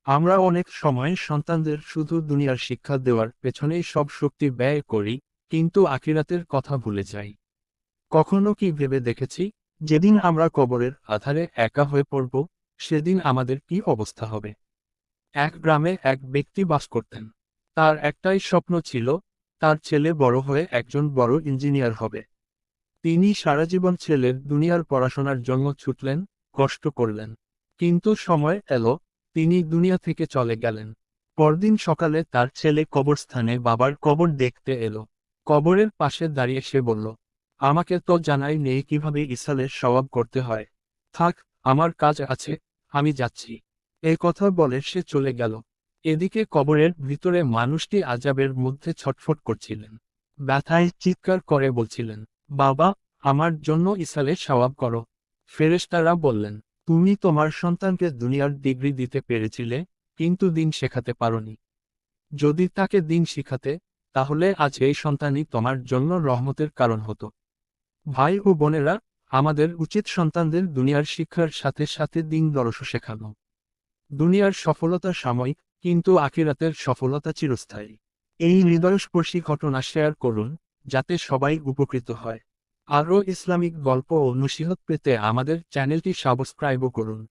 আমরা অনেক সময় সন্তানদের শুধু দুনিয়ার শিক্ষা দেওয়ার পেছনেই সব শক্তি ব্যয় করি, কিন্তু আখিরাতের কথা ভুলে যাই। কখনো কি ভেবে দেখেছি, যেদিন আমরা কবরের আধারে একা হয়ে পড়ব, সেদিন আমাদের কি অবস্থা হবে? এক গ্রামে এক ব্যক্তি বাস করতেন। তার একটাই স্বপ্ন ছিল, তার ছেলে বড় হয়ে একজন বড় ইঞ্জিনিয়ার হবে। তিনি সারা জীবন ছেলের দুনিয়ার পড়াশোনার জন্য ছুটলেন, কষ্ট করলেন। কিন্তু সময় এলো, তিনি দুনিয়া থেকে চলে গেলেন। পরদিন সকালে তার ছেলে কবরস্থানে বাবার কবর দেখতে এলো। কবরের পাশে দাঁড়িয়ে সে বলল, আমাকে তো জানাই নেই কিভাবে ইসালের সওয়াব করতে হয়। থাক, আমার কাজ আছে, আমি যাচ্ছি। এই কথা বলে সে চলে গেল। এদিকে কবরের ভিতরে মানুষটি আযাবের মধ্যে ছটফট করছিলেন। ব্যথায় চিৎকার করে বলছিলেন, বাবা, আমার জন্য ইসালের সওয়াব করো। ফেরেশতারা বললেন, তুমি তোমার সন্তানকে দুনিয়ার ডিগ্রি দিতে পেরেছিলে, কিন্তু দিন শেখাতে পারোনি। যদি তাকে দিন শিখাতে, তাহলে আজ এই সন্তানই তোমার জন্য রহমতের কারণ হতো। ভাই ও বোনেরা, আমাদের উচিত সন্তানদের দুনিয়ার শিক্ষার সাথে সাথে দিন দর্শ শেখানো। দুনিয়ার সফলতা সাময়িক, কিন্তু আখিরাতের সফলতা চিরস্থায়ী। এই হৃদয়স্পর্শী ঘটনা শেয়ার করুন, যাতে সবাই উপকৃত হয়। আরও ইসলামিক গল্প ও নসিহত পেতে আমাদের চ্যানেলটি সাবস্ক্রাইবও করুন।